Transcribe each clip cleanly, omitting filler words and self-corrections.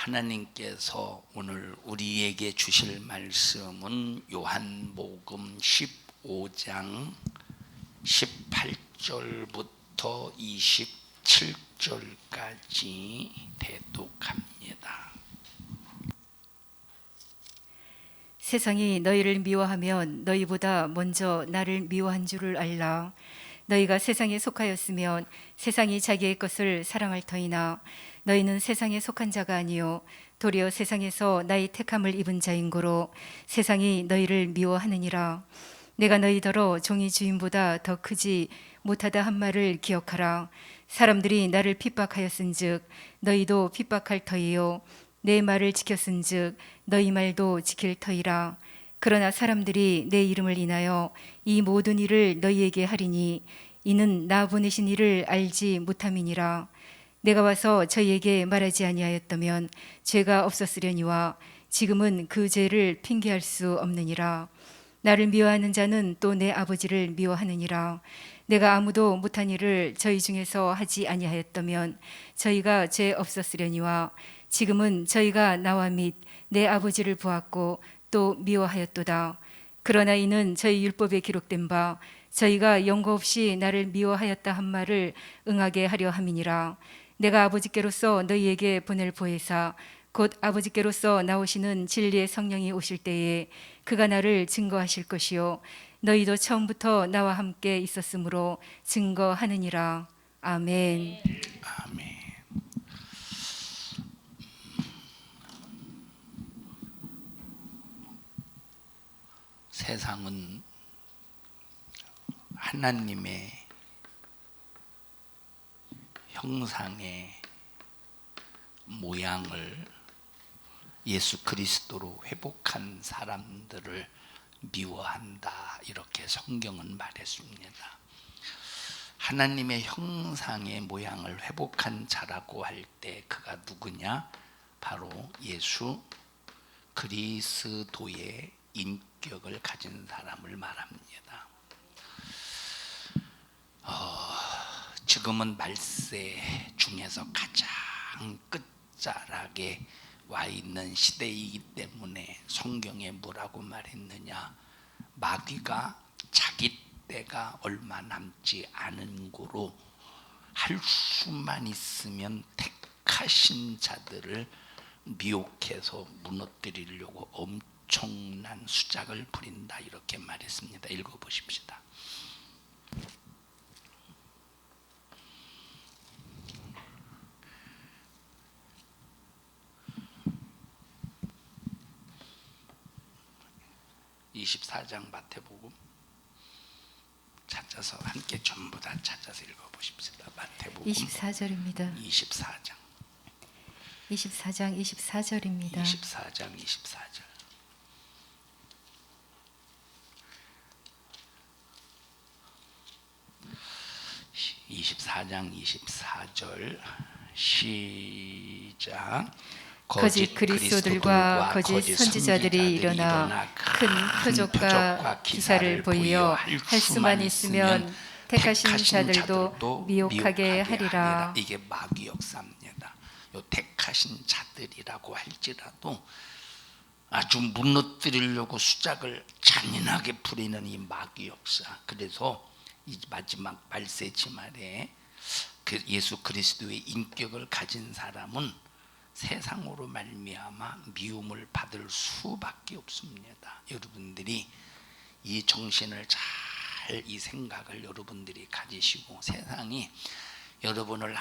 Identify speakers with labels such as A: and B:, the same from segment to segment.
A: 하나님께서 오늘 우리에게 주실 말씀은 요한복음 15장 18절부터 27절까지 대독합니다.
B: 세상이 너희를 미워하면 너희보다 먼저 나를 미워한 줄을 알라. 너희가 세상에 속하였으면 세상이 자기의 것을 사랑할 터이나 너희는 세상에 속한 자가 아니요 도리어 세상에서 나의 택함을 입은 자인 고로 세상이 너희를 미워하느니라. 내가 너희더러 종이 주인보다 더 크지 못하다 한 말을 기억하라. 사람들이 나를 핍박하였은즉 너희도 핍박할 터이요 내 말을 지켰은즉 너희 말도 지킬 터이라. 그러나 사람들이 내 이름을 인하여 이 모든 일을 너희에게 하리니 이는 나 보내신 이를 알지 못함이니라. 내가 와서 저희에게 말하지 아니하였다면 죄가 없었으려니와 지금은 그 죄를 핑계할 수 없느니라. 나를 미워하는 자는 또 내 아버지를 미워하느니라. 내가 아무도 못한 일을 저희 중에서 하지 아니하였다면 저희가 죄 없었으려니와 지금은 저희가 나와 및 내 아버지를 보았고 또 미워하였도다. 그러나 이는 저희 율법에 기록된 바 저희가 연고 없이 나를 미워하였다 한 말을 응하게 하려 함이니라. 내가 아버지께로서 너희에게 보낼 보혜사 곧 아버지께로서 나오시는 진리의 성령이 오실 때에 그가 나를 증거하실 것이요 너희도 처음부터 나와 함께 있었으므로 증거하느니라. 아멘.
A: 아멘. 세상은 하나님의 형상의 모양을 예수 그리스도로 회복한 사람들을 미워한다, 이렇게 성경은 말했습니다. 하나님의 형상의 모양을 회복한 자라고 할 때 그가 누구냐? 바로 예수 그리스도의 인격을 가진 사람을 말합니다. 지금은 말세 중에서 가장 끝자락에 와 있는 시대이기 때문에 성경에 뭐라고 말했느냐? 마귀가 자기 때가 얼마 남지 않은 고로 할 수만 있으면 택하신 자들을 미혹해서 무너뜨리려고 엄청난 수작을 부린다, 이렇게 말했습니다. 읽어보십시다. (24장) 마태복음 찾아서 함께 전부 다 찾아서 읽어보십시다. 마태복음
B: 24절입니다.
A: 24장
B: 24절입니다.
A: 24장 24절. 시작.
B: 거짓 그리스도들과 거짓 선지자들이 일어나 큰 표적과 기사를 보이어 할 수만 있으면 택하신 자들도 미혹하게 하리라.
A: 이게 마귀 역사입니다. 요 택하신 자들이라고 할지라도 아주 무너뜨리려고 수작을 잔인하게 부리는 이 마귀 역사. 그래서 이 마지막 말세지 말에 그 예수 그리스도의 인격을 가진 사람은 세상으로 말미암아 미움을 받을 수밖에 없습니다. 여러분들이 이 정신을 잘, 이 생각을 여러분들이 가지시고, 세상이 여러분을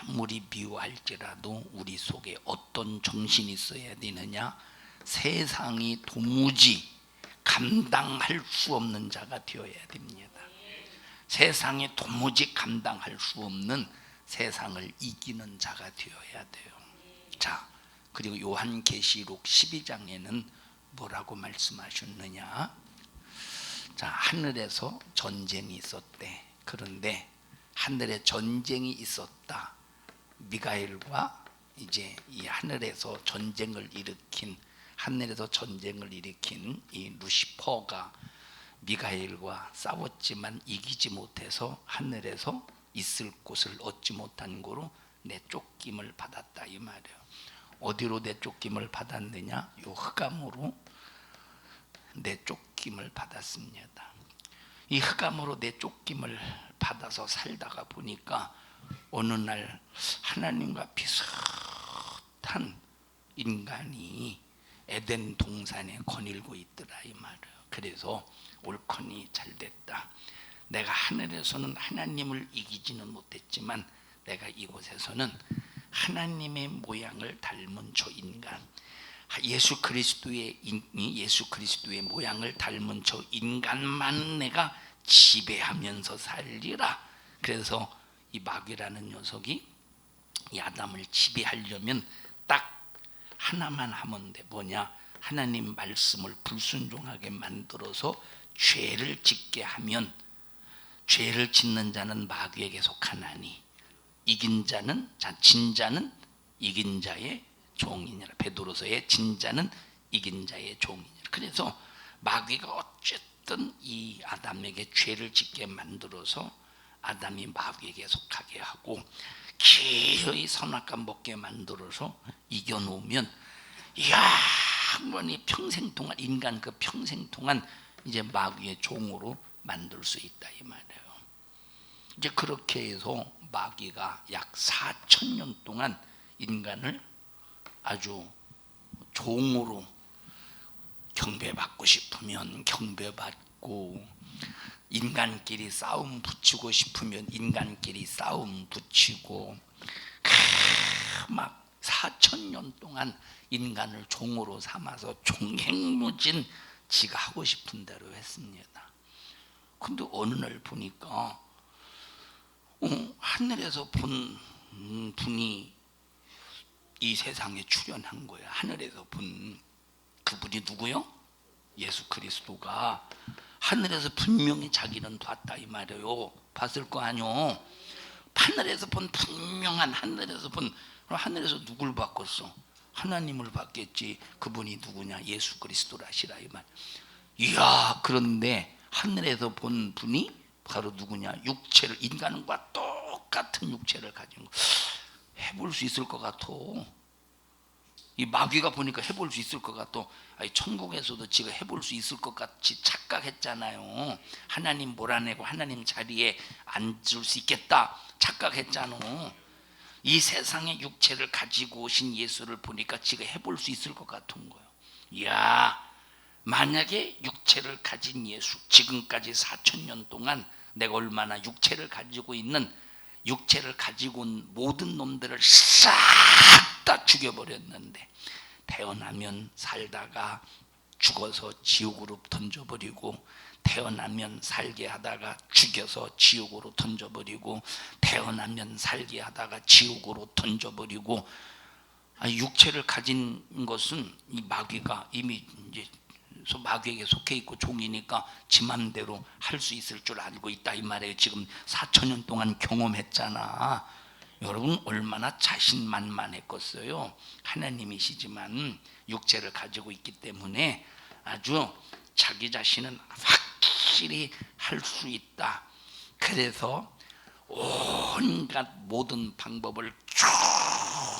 A: 아무리 미워할지라도 우리 속에 어떤 정신이 있어야 되느냐? 세상이 도무지 감당할 수 없는 자가 되어야 됩니다. 세상이 도무지 감당할 수 없는 세상을 이기는 자가 되어야 돼요. 자, 그리고 요한계시록 12장에는 뭐라고 말씀하셨느냐? 자, 하늘에서 전쟁이 있었대. 그런데 하늘에 전쟁이 있었다. 미가엘과 이제 이 하늘에서 전쟁을 일으킨 이 루시퍼가 미가엘과 싸웠지만 이기지 못해서 하늘에서 있을 곳을 얻지 못한 고로 내쫓김을 받았다, 이 말이에요. 어디로 내쫓김을 받았느냐? 요 흑암으로 내쫓김을 받았습니다. 이 흑암으로 내쫓김을 받아서 살다가 보니까 어느 날 하나님과 비슷한 인간이 에덴 동산에 거닐고 있더라 이 말이에요. 그래서 옳거니 잘됐다. 내가 하늘에서는 하나님을 이기지는 못했지만 내가 이곳에서는 하나님의 모양을 닮은 저 인간, 예수 그리스도의 모양을 닮은 저 인간만 내가 지배하면서 살리라. 그래서 이 마귀라는 녀석이 이 아담을 지배하려면 딱 하나만 하면 돼. 뭐냐? 하나님 말씀을 불순종하게 만들어서 죄를 짓게 하면, 죄를 짓는 자는 마귀에게 속하나니 이긴 자는, 진 자는 이긴 자의 종이니라. 베드로서의 진 자는 이긴 자의 종이니라. 그래서 마귀가 어쨌든 이 아담에게 죄를 짓게 만들어서 아담이 마귀에게 속하게 하고 기어이 선악과 먹게 만들어서 이겨놓으면, 이야, 한번이 평생 동안, 인간 그 평생 동안 이제 마귀의 종으로 만들 수 있다 이 말이에요. 이제 그렇게 해서 마귀가 약 4,000년 동안 인간을 아주 종으로, 경배받고 싶으면 경배받고, 인간끼리 싸움 붙이고 싶으면 인간끼리 싸움 붙이고, 막 4,000년 동안 인간을 종으로 삼아서 종횡무진 지가 하고 싶은 대로 했습니다. 근데 어느 날 보니까 하늘에서 본 분이 이 세상에 출현한 거예요. 하늘에서 본 그분이 누구요? 예수 그리스도가 하늘에서 분명히 자기는 봤다 이 말이에요. 봤을 거 아니요. 하늘에서 본 분명한, 하늘에서 본, 하늘에서 누굴 봤겠어? 하나님을 봤겠지. 그분이 누구냐? 예수 그리스도라시라 이 말. 이야, 그런데 하늘에서 본 분이 바로 누구냐? 육체를, 인간과 똑같은 육체를 가진 거. 해볼 수 있을 것 같아. 이 마귀가 보니까 해볼 수 있을 것 같아. 아니, 천국에서도 지가 해볼 수 있을 것 같이 착각했잖아요. 하나님 몰아내고 하나님 자리에 앉을 수 있겠다 착각했잖아. 이 세상의 육체를 가지고 오신 예수를 보니까 지가 해볼 수 있을 것 같은 거예요. 이야, 만약에 육체를 가진 예수, 지금까지 4,000년 동안 내가 얼마나 육체를 가지고 있는, 육체를 가지고 온 모든 놈들을 싹 다 죽여버렸는데, 태어나면 살다가 죽어서 지옥으로 던져버리고, 태어나면 살게 하다가 죽여서 지옥으로 던져버리고, 태어나면 살게 하다가 지옥으로 던져버리고, 육체를 가진 것은 이 마귀가 이미 이제 마귀에게 속해 있고 종이니까 지 맘대로 할 수 있을 줄 알고 있다 이 말이에요. 지금 4,000년 동안 경험했잖아. 여러분 얼마나 자신만만했겠어요. 하나님이시지만 육체를 가지고 있기 때문에 아주 자기 자신은 확실히 할 수 있다. 그래서 온갖 모든 방법을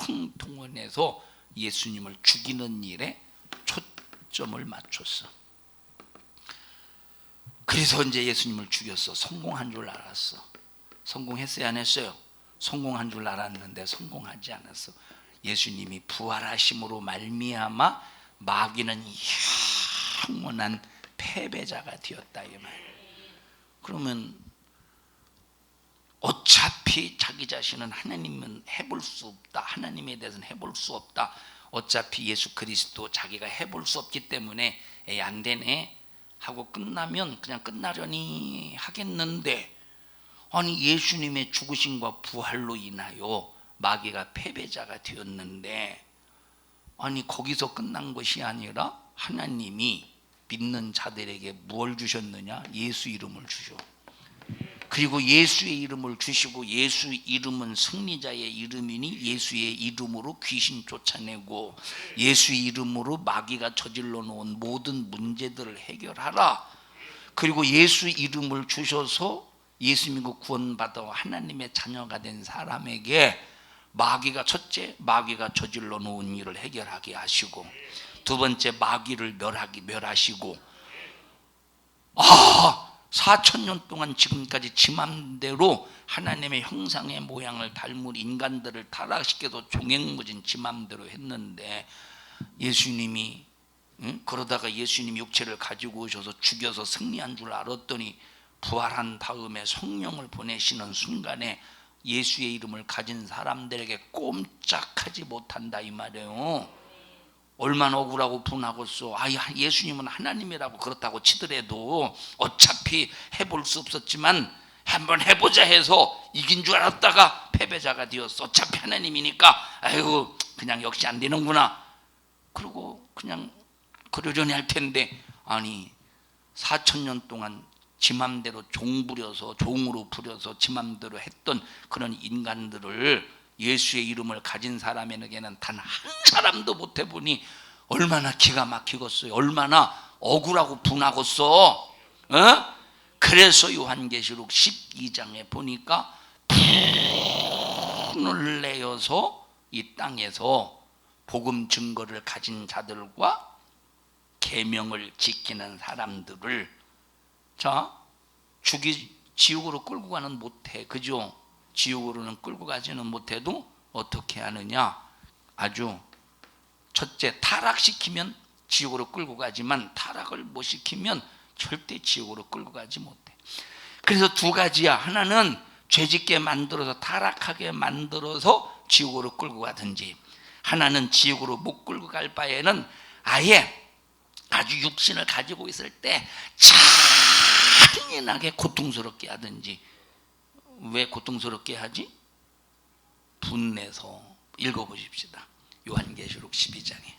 A: 총동원해서 예수님을 죽이는 일에 초점을 맞췄어. 그래서 이제 예수님을 죽였어. 성공한 줄 알았어. 성공했어요, 안 했어요? 성공한 줄 알았는데 성공하지 않았어. 예수님이 부활하심으로 말미암아 마귀는 영원한 패배자가 되었다 이 말. 그러면 어차피 자기 자신은 하나님은 해볼 수 없다, 하나님에 대해서는 해볼 수 없다, 어차피 예수 그리스도 자기가 해볼 수 없기 때문에 에이 안 되네 하고 끝나면 그냥 끝나려니 하겠는데, 아니 예수님의 죽으심과 부활로 인하여 마귀가 패배자가 되었는데, 아니 거기서 끝난 것이 아니라 하나님이 믿는 자들에게 무엇을 주셨느냐? 예수 이름을 주셔. 그리고 예수의 이름을 주시고, 예수 이름은 승리자의 이름이니 예수의 이름으로 귀신 쫓아내고 예수의 이름으로 마귀가 저질러 놓은 모든 문제들을 해결하라. 그리고 예수 이름을 주셔서 예수 믿고 구원받아 하나님의 자녀가 된 사람에게 마귀가 첫째, 마귀가 저질러 놓은 일을 해결하게 하시고, 두 번째, 마귀를 멸하시고, 4,000년 동안 지금까지 지 맘대로 하나님의 형상의 모양을 닮은 인간들을 타락시켜서 종횡무진 지 맘대로 했는데, 예수님이 그러다가 예수님 육체를 가지고 오셔서 죽여서 승리한 줄 알았더니 부활한 다음에 성령을 보내시는 순간에 예수의 이름을 가진 사람들에게 꼼짝하지 못한다 이 말이에요. 얼마나 억울하고 분하겠어. 예수님은 하나님이라고 그렇다고 치더라도 어차피 해볼 수 없었지만 한번 해보자 해서 이긴 줄 알았다가 패배자가 되었어. 어차피 하나님이니까 아이고 그냥 역시 안 되는구나. 그리고 그냥 그러려니 할 텐데, 아니 4,000년 동안 지 맘대로 종으로 부려서 지 맘대로 했던 그런 인간들을 예수의 이름을 가진 사람에게는 단 한 사람도 못 해보니 얼마나 기가 막히겠어요. 얼마나 억울하고 분하겠어. 그래서 요한계시록 12장에 보니까 분을 내어서 이 땅에서 복음 증거를 가진 자들과 계명을 지키는 사람들을 지옥으로 끌고 가는 못해. 그죠? 지옥으로는 끌고 가지는 못해도 어떻게 하느냐? 아주 첫째, 타락시키면 지옥으로 끌고 가지만 타락을 못 시키면 절대 지옥으로 끌고 가지 못해. 그래서 두 가지야. 하나는 죄짓게 만들어서 타락하게 만들어서 지옥으로 끌고 가든지, 하나는 지옥으로 못 끌고 갈 바에는 아예 아주 육신을 가지고 있을 때 잔인하게 고통스럽게 하든지. 왜 고통스럽게 하지? 분내서. 읽어보십시다. 요한계시록 12장에.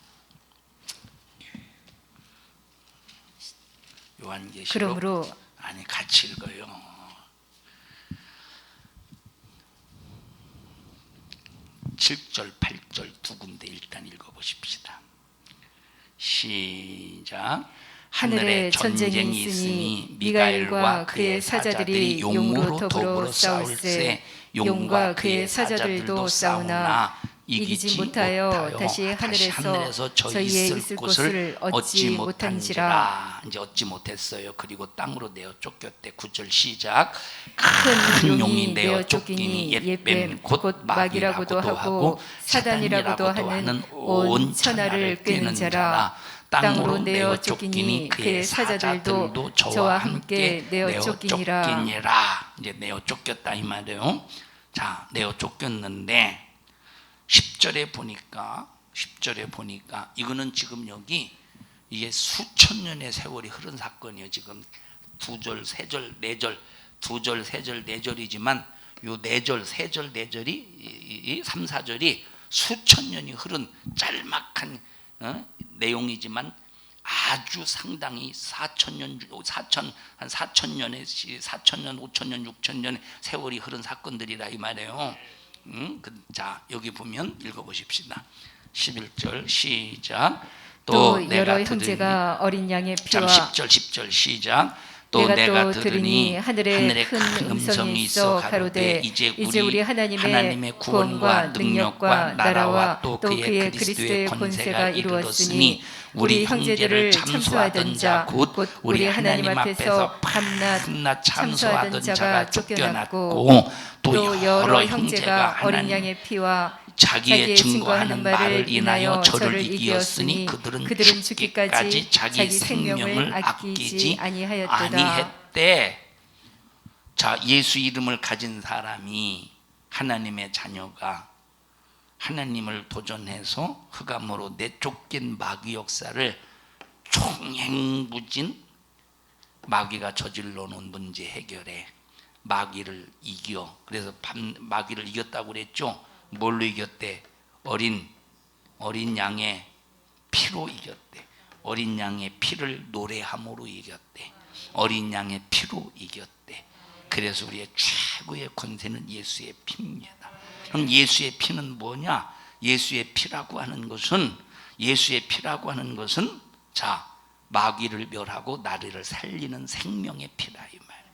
A: 요한계시록.
B: 그러므로
A: 아니 같이 읽어요. 7절 8절 두 군데 일단 읽어보십시다. 시작. 하늘에 전쟁이 있으니 미가엘과 그의 사자들이 용으로 더불어 싸울세. 용과 그의 사자들도 싸우나 이기지 못하여 다시 하늘에서 저희의 있을 곳을 얻지 못한지라. 이제 얻지 못했어요. 그리고 땅으로 내어 쫓겼대. 9절 시작. 큰 용이 내어 쫓기니 옛뱀 곧 마귀라고도 하고 사단이라고도 하는 온 천하를 꿰는 자라. 땅으로 내어 쫓기니 그의 사자들도 저와 함께 내어 쫓기니라. 이제 내어 쫓겼다 이 말이에요. 자, 내어 쫓겼는데 10절에 보니까 이거는 지금 여기 이게 수천 년의 세월이 흐른 사건이에요. 지금 2절, 3절, 4절, 2절, 3절, 4절이지만 요 4절, 3절, 4절이 이 3, 4절이 수천 년이 흐른 짤막한 내용이지만 아주 상당히 4,000년, 4,000년의 4,000년, 5,000년, 6,000년의 세월이 흐른 사건들이라 이 말이에요. 자, 여기 보면 읽어보십시다. 11절 시작.
B: 또 여러 형제가 어린 양의 피와
A: 10절 시작. 또 내가 들으니 하늘에 큰 음성이 있어 가로되 이제 우리 하나님의 구원과 능력과 나라와 또 그의 그리스도의 권세가 이루었으니 우리 형제들을 참소하던 자 곧 우리 하나님 앞에서 밤낮 참소하던 자가 쫓겨났고, 또 여러 형제가 어린 양의 피와 자기의 증거하는 말을 인하여 저를 이기었으니 그들은 죽기까지 자기 생명을 아끼지 아니했대. 자, 예수 이름을 가진 사람이, 하나님의 자녀가 하나님을 도전해서 흑암으로 내쫓긴 마귀 역사를 총행무진 마귀가 저질러 놓은 문제 해결에 마귀를 이겨. 그래서 마귀를 이겼다고 그랬죠. 뭘로 이겼대? 어린 양의 피로 이겼대. 어린 양의 피를 노래함으로 이겼대. 어린 양의 피로 이겼대. 그래서 우리의 최고의 권세는 예수의 피입니다. 그럼 예수의 피는 뭐냐? 예수의 피라고 하는 것은 자, 마귀를 멸하고 나를 살리는 생명의 피라 이 말.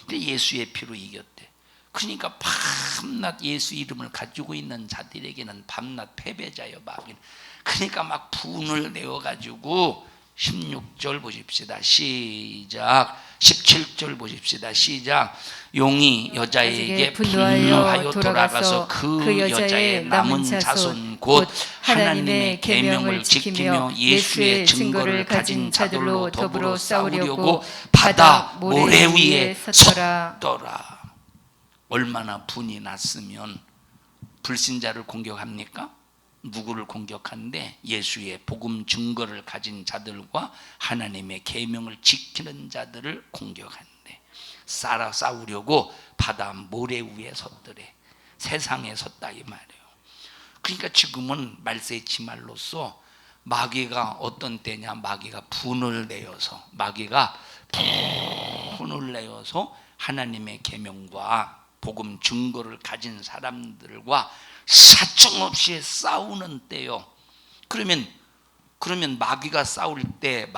A: 근데 예수의 피로 이겼대. 그러니까 밤낮 예수 이름을 가지고 있는 자들에게는 밤낮 패배자요 마귀는. 그러니까 막 분을 내어가지고 16절 보십시다. 시작. 17절 보십시다. 시작. 용이 여자에게 분노하여 돌아가서 그 여자의 남은 자손 곧 하나님의 계명을 지키며 예수의 증거를 가진 자들로 더불어 싸우려고 바다 모래 위에 섰더라. 얼마나 분이 났으면 불신자를 공격합니까? 누구를 공격하는데 예수의 복음 증거를 가진 자들과 하나님의 계명을 지키는 자들을 공격하는데 싸우려고 바다 모래 위에 섰더래. 세상에 섰다 이 말이에요. 그러니까 지금은 말세의 지말로서 마귀가 어떤 때냐, 마귀가 분을 내어서 하나님의 계명과 복음 증거를 가진 사람들과 사정없이 싸우는 때요. 그러면 마귀가 싸울 때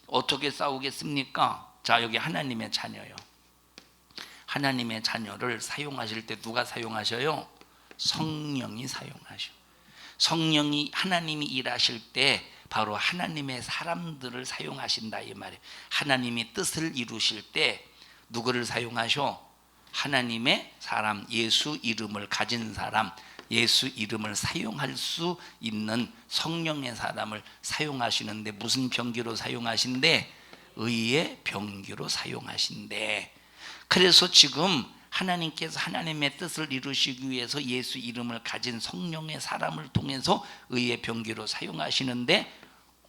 A: 어떻게 싸우겠습니까? 자, 여기 하나님의 자녀요. 하나님의 자녀를 사용하실 때 누가 사용하셔요? 성령이 사용하셔. 성령이 하나님이 일하실 때 바로 하나님의 사람들을 사용하신다 이 말이에요. 하나님이 뜻을 이루실 때 누구를 사용하셔? 하나님의 사람, 예수 이름을 가진 사람, 예수 이름을 사용할 수 있는 성령의 사람을 사용하시는데 무슨 병기로 사용하신대? 의의 병기로 사용하신대. 그래서 지금 하나님께서 하나님의 뜻을 이루시기 위해서 예수 이름을 가진 성령의 사람을 통해서 의의 병기로 사용하시는데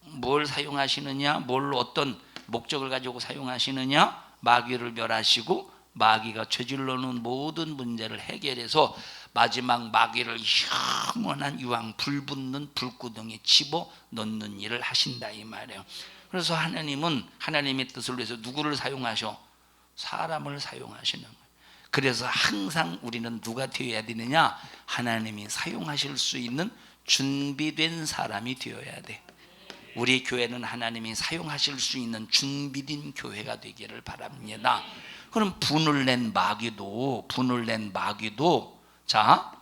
A: 뭘 사용하시느냐? 뭘 어떤 목적을 가지고 사용하시느냐? 마귀를 멸하시고 마귀가 저질러놓은 모든 문제를 해결해서 마지막 마귀를 영원한 유황 불붙는 불구덩이에 집어넣는 일을 하신다 이 말이에요. 그래서 하나님은 하나님의 뜻을 위해서 누구를 사용하셔? 사람을 사용하시는 거예요. 그래서 항상 우리는 누가 되어야 되느냐? 하나님이 사용하실 수 있는 준비된 사람이 되어야 돼. 우리 교회는 하나님이 사용하실 수 있는 준비된 교회가 되기를 바랍니다. 그럼 분을 낸 마귀도 자,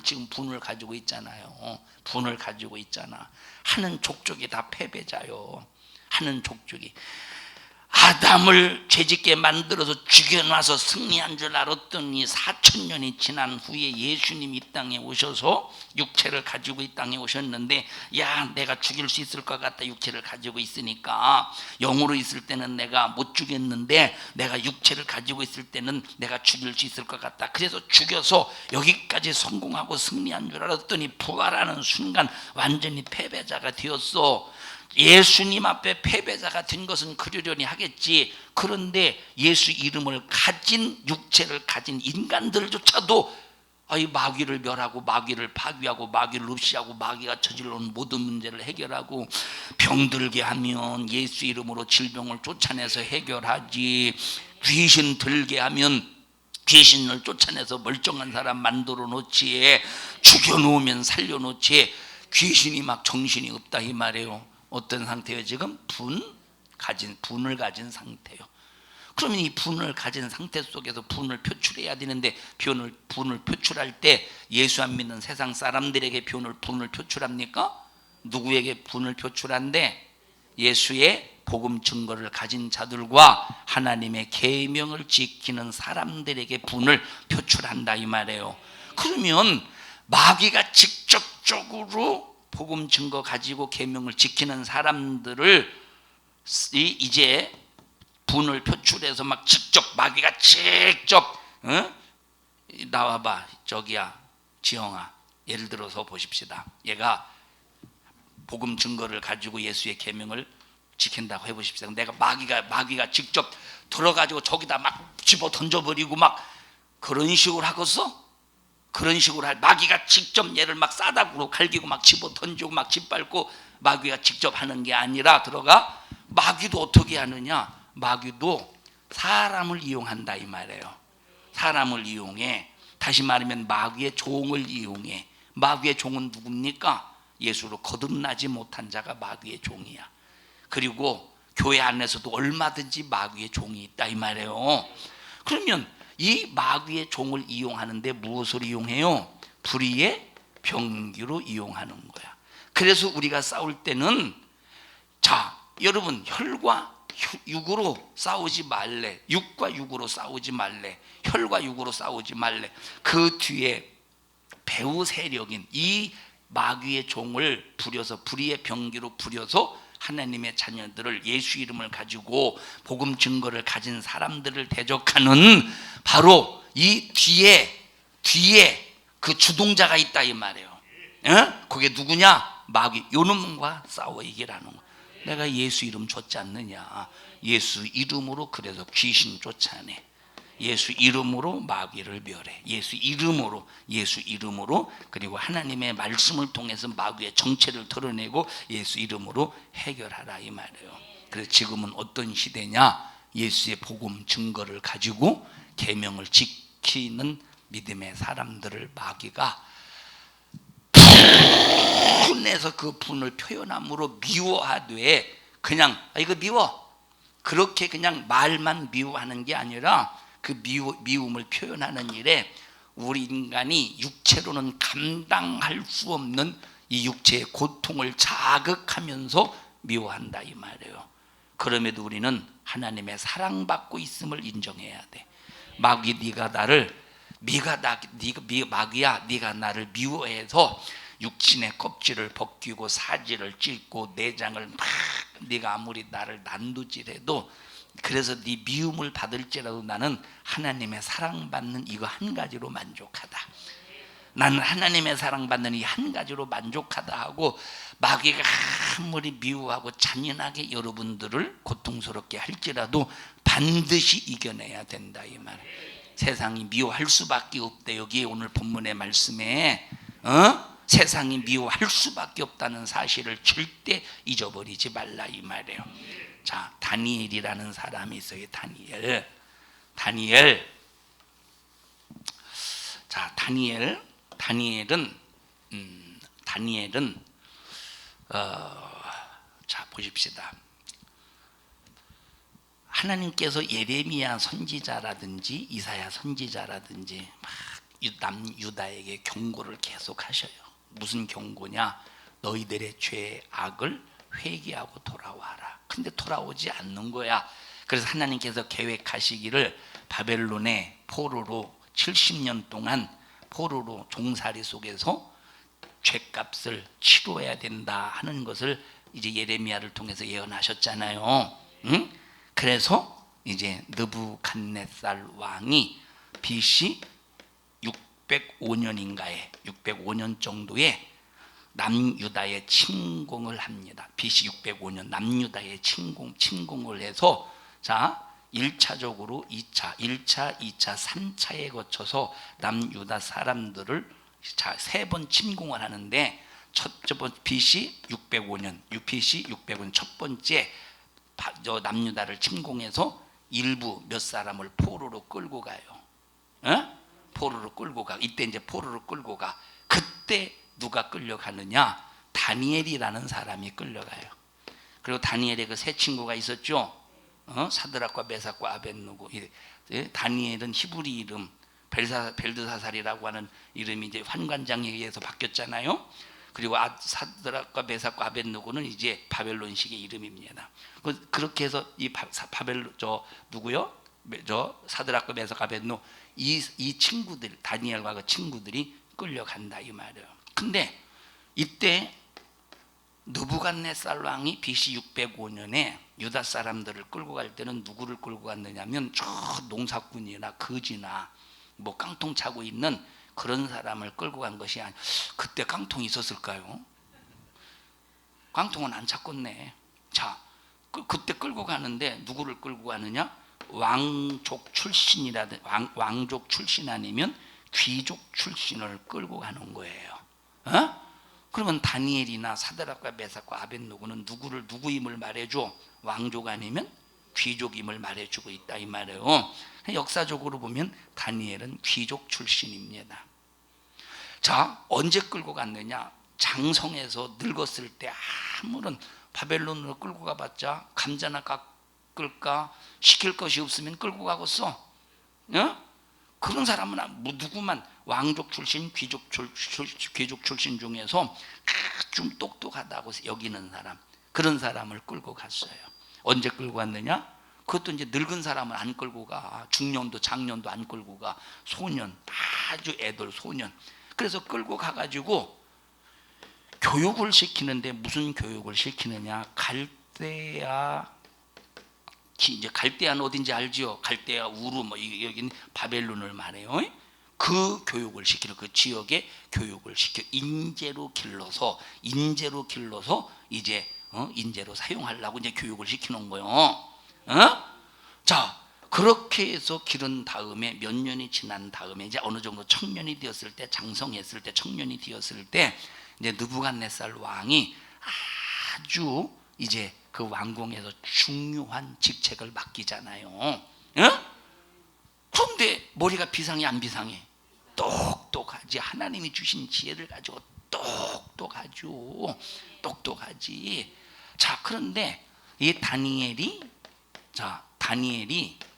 A: 지금 분을 가지고 있잖아요. 분을 가지고 있잖아. 하는 족족이 다 패배자요. 하는 족족이 아담을 죄짓게 만들어서 죽여놔서 승리한 줄 알았더니 4000년이 지난 후에 예수님이 이 땅에 오셔서 육체를 가지고 이 땅에 오셨는데, 야, 내가 죽일 수 있을 것 같다. 육체를 가지고 있으니까. 영으로 있을 때는 내가 못 죽였는데 내가 육체를 가지고 있을 때는 내가 죽일 수 있을 것 같다. 그래서 죽여서 여기까지 성공하고 승리한 줄 알았더니 부활하는 순간 완전히 패배자가 되었어. 예수님 앞에 패배자가 된 것은 그러려니 하겠지. 그런데 예수 이름을 가진, 육체를 가진 인간들조차도 이 마귀를 멸하고 마귀를 파괴하고 마귀를 없이하고 마귀가 저질러온 모든 문제를 해결하고, 병들게 하면 예수 이름으로 질병을 쫓아내서 해결하지, 귀신 들게 하면 귀신을 쫓아내서 멀쩡한 사람 만들어 놓지, 죽여놓으면 살려놓지, 귀신이 막 정신이 없다 이 말이에요. 어떤 상태예요? 지금 분을 가진 상태예요. 그러면 이 분을 가진 상태 속에서 분을 표출해야 되는데, 분을 표출할 때 예수 안 믿는 세상 사람들에게 분을 표출합니까? 누구에게 분을 표출한대? 예수의 복음 증거를 가진 자들과 하나님의 계명을 지키는 사람들에게 분을 표출한다 이 말이에요. 그러면 마귀가 직접적으로 복음 증거 가지고 계명을 지키는 사람들을 이제 분을 표출해서 막 마귀가 직접 나와봐, 저기야 지영아, 예를 들어서 보십시다. 얘가 복음 증거를 가지고 예수의 계명을 지킨다고 해보십시다. 내가 마귀가 직접 들어가지고 저기다 막 집어 던져버리고 막 그런 식으로 하겠어? 그런 식으로 마귀가 직접 얘를 막 싸다구로 갈기고 막 집어 던지고 막 짓밟고 마귀가 직접 하는 게 아니라 들어가. 마귀도 어떻게 하느냐? 마귀도 사람을 이용한다 이 말이에요. 사람을 이용해. 다시 말하면 마귀의 종을 이용해. 마귀의 종은 누굽니까? 예수로 거듭나지 못한 자가 마귀의 종이야. 그리고 교회 안에서도 얼마든지 마귀의 종이 있다 이 말이에요. 그러면 이 마귀의 종을 이용하는데 무엇을 이용해요? 불의의 병기로 이용하는 거야. 그래서 우리가 싸울 때는, 자 여러분, 혈과 육으로 싸우지 말래. 육과 육으로 싸우지 말래. 혈과 육으로 싸우지 말래. 그 뒤에 배후 세력인 이 마귀의 종을 부려서, 불의의 병기로 부려서 하나님의 자녀들을, 예수 이름을 가지고 복음 증거를 가진 사람들을 대적하는 바로 이 뒤에 그 주동자가 있다 이 말이에요. 그게 누구냐? 마귀. 요놈과 싸워 이기라는 거. 내가 예수 이름 줬지 않느냐. 예수 이름으로 그래서 귀신 쫓아내. 예수 이름으로 마귀를 멸해. 예수 이름으로 그리고 하나님의 말씀을 통해서 마귀의 정체를 드러내고 예수 이름으로 해결하라 이 말이에요. 그래서 지금은 어떤 시대냐? 예수의 복음 증거를 가지고 계명을 지키는 믿음의 사람들을 마귀가 분해서 그 분을 표현함으로 미워하되, 그냥 이거 미워, 그렇게 그냥 말만 미워하는 게 아니라 그 미움을 표현하는 일에 우리 인간이 육체로는 감당할 수 없는 이 육체의 고통을 자극하면서 미워한다 이 말이에요. 그럼에도 우리는 하나님의 사랑받고 있음을 인정해야 돼. 마귀야, 네가 나를 미워해서 육신의 껍질을 벗기고 사지를 찢고 내장을 막 네가 아무리 나를 난도질해도, 그래서 네 미움을 받을지라도 나는 하나님의 사랑받는 이거 한 가지로 만족하다. 나는 하나님의 사랑받는 이 한 가지로 만족하다 하고, 마귀가 아무리 미워하고 잔인하게 여러분들을 고통스럽게 할지라도 반드시 이겨내야 된다 이 말. 세상이 미워할 수밖에 없대. 여기 오늘 본문의 말씀에 세상이 미워할 수밖에 없다는 사실을 절대 잊어버리지 말라 이 말이에요. 자, 다니엘이라는 사람이 있어요. 다니엘. 자, 다니엘은 자 보십시다. 하나님께서 예레미야 선지자라든지 이사야 선지자라든지 막 남유다에게 경고를 계속 하셔요. 무슨 경고냐? 너희들의 죄의 악을 회개하고 돌아와라. 근데 돌아오지 않는 거야. 그래서 하나님께서 계획하시기를 바벨론의 포로로 70년 동안 포로로 종살이 속에서 죄값을 치러야 된다 하는 것을 이제 예레미야를 통해서 예언하셨잖아요. 응? 그래서 이제 느부갓네살 왕이 BC 605년인가에 605년 정도에 남유다에 침공을 합니다. BC 605년 남유다에 침공을 해서, 자 1차적으로 2차, 2차, 3차에 거쳐서 남유다 사람들을 자 3번 침공을 하는데, 첫 번 BC 605년 첫 번째 남유다를 침공해서 일부 몇 사람을 포로로 끌고 가요. 포로로 끌고 가. 이때 이제 포로로 끌고 가. 그때 누가 끌려가느냐? 다니엘이라는 사람이 끌려가요. 그리고 다니엘의 그 세 친구가 있었죠. 사드락과 메삭과 아벳느고. 다니엘은 히브리 이름 벨드사살이라고 하는 이름이 이제 환관장에 의해서 바뀌었잖아요. 그리고 사드락과 메삭과 아벳느고는 이제 바벨론식의 이름입니다. 그렇게 해서 이 누구요? 사드락과 메삭과 아벳느고 이 친구들, 다니엘과 그 친구들이 끌려간다 이 말이에요. 근데 이때 느부갓네살 왕이 BC 605년에 유다 사람들을 끌고 갈 때는 누구를 끌고 갔느냐면 저 농사꾼이나 거지나 뭐 깡통 차고 있는 그런 사람을 끌고 간 것이 아니라, 그때 깡통이 있었을까요? 깡통은 안 찼겠네. 자, 그때 끌고 가는데 누구를 끌고 가느냐? 왕족 출신 아니면 귀족 출신을 끌고 가는 거예요. 그러면 다니엘이나 사드락과 메삭과 아벳느고는 누구임을 말해줘? 왕족 아니면 귀족임을 말해주고 있다 이 말이에요. 역사적으로 보면 다니엘은 귀족 출신입니다. 자, 언제 끌고 갔느냐? 장성에서 늙었을 때 아무런 바벨론으로 끌고 가봤자 감자나 깎을까 시킬 것이 없으면 끌고 가겠어. 어? 그런 사람은 누구만 왕족 출신 귀족 출신 중에서 좀 똑똑하다고 여기는 사람, 그런 사람을 끌고 갔어요. 언제 끌고 갔느냐? 그것도 이제 늙은 사람은 안 끌고 가. 중년도 장년도 안 끌고 가. 소년, 아주 애들 소년. 그래서 끌고 가가지고 교육을 시키는데 무슨 교육을 시키느냐? 이제 갈대아는 어딘지 알지요? 갈대아 우르 뭐 여기는 바벨론을 말해요. 그 교육을 시키는, 그 지역의 교육을 시켜 인재로 길러서 이제 인재로 사용하려고 이제 교육을 시키는 거예요. 자, 그렇게 해서 기른 다음에 몇 년이 지난 다음에 이제 어느 정도 청년이 되었을 때, 장성했을 때, 청년이 되었을 때 이제 느부갓네살 왕이 아주 이제 그 왕궁에서 중요한 직책을 맡기잖아요. 그런데 머리가 비상해 안 비상해? 똑똑하지. 하나님이 주신 지혜를 가지고 똑똑하지. 자, 그런데 이 다니엘이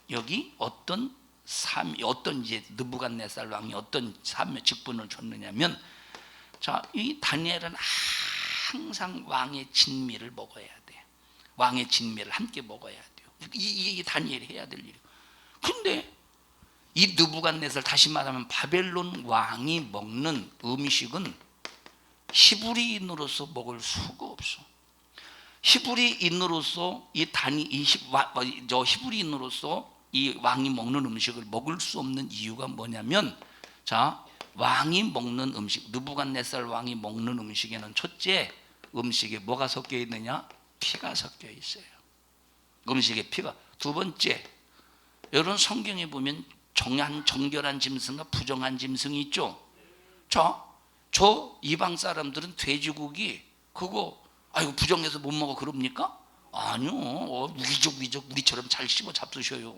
A: 여기 어떤 이제 느부갓네살 왕이 어떤 직분을 줬느냐면, 자, 이 다니엘은 항상 왕의 진미를 먹어야 돼. 왕의 진미를 함께 먹어야 돼요. 이게 다니엘이 해야 될 일이에요. 근데 이 느부갓네살, 다시 말하면 바벨론 왕이 먹는 음식은 히브리인으로서 먹을 수가 없어. 히브리인으로서 히브리인으로서 이 왕이 먹는 음식을 먹을 수 없는 이유가 뭐냐면, 자, 왕이 먹는 음식, 느부갓네살 왕이 먹는 음식에는 첫째, 음식에 뭐가 섞여 있느냐? 피가 섞여 있어요. 음식에 피가. 두 번째, 여러분 성경에 보면 정결한 짐승과 부정한 짐승이 있죠. 자, 저 이방 사람들은 돼지고기 그거 아이고 부정해서 못 먹어 그럽니까? 아니요. 위적 우리처럼 잘 씹어 잡수셔요.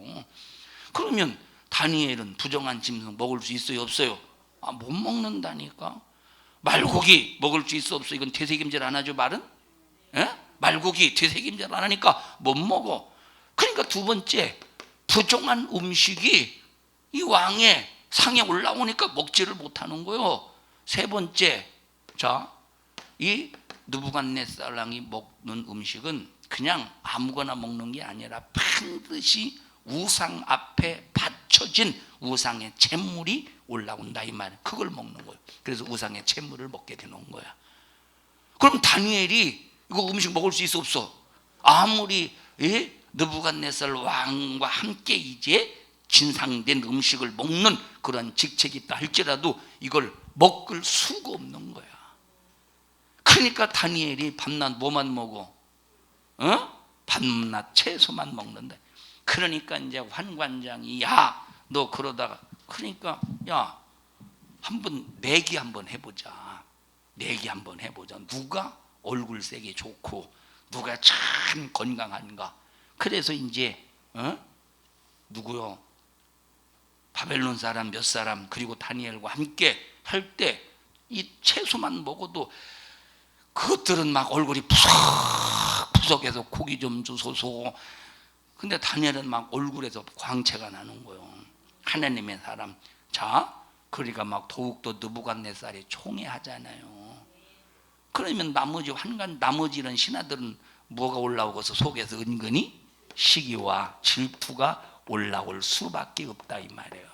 A: 그러면 다니엘은 부정한 짐승 먹을 수 있어요 없어요? 못 먹는다니까. 말고기 먹을 수 있어 없어? 이건 되새김질 안 하죠 말은? 말고기 되새김질 안 하니까 못 먹어. 그러니까 두 번째, 부정한 음식이 이 왕의 상에 올라오니까 먹지를 못하는 거예요. 세 번째, 자, 이 느부갓네살 왕이 먹는 음식은 그냥 아무거나 먹는 게 아니라 반드시 우상 앞에 바쳐진 우상의 제물이 올라온다 이 말. 그걸 먹는 거예요. 그래서 우상의 제물을 먹게 되는 거야. 그럼 다니엘이 이거 음식 먹을 수 있어 없어? 아무리 느부갓네살 왕과 함께 이제 진상된 음식을 먹는 그런 직책이 있다 할지라도 이걸 먹을 수가 없는 거야. 그러니까 다니엘이 밤낮 뭐만 먹어? 밤낮 채소만 먹는다. 그러니까 이제 환관장이 야, 너 그러다가 그러니까 야, 한번 내기 한번 해보자. 누가 얼굴색이 좋고 누가 참 건강한가. 그래서 이제 누구요? 바벨론 사람 몇 사람 그리고 다니엘과 함께 할 때 이 채소만 먹어도 그것들은 막 얼굴이 푸석푸석해서 고기 좀 주소서. 근데 다니엘은 막 얼굴에서 광채가 나는 거예요. 하나님의 사람. 자, 그러니까 막 더욱더 느부갓네살이 총애하잖아요. 그러면 나머지 이런 신하들은 뭐가 올라오고서 속에서 은근히 시기와 질투가 올라올 수밖에 없다 이 말이에요.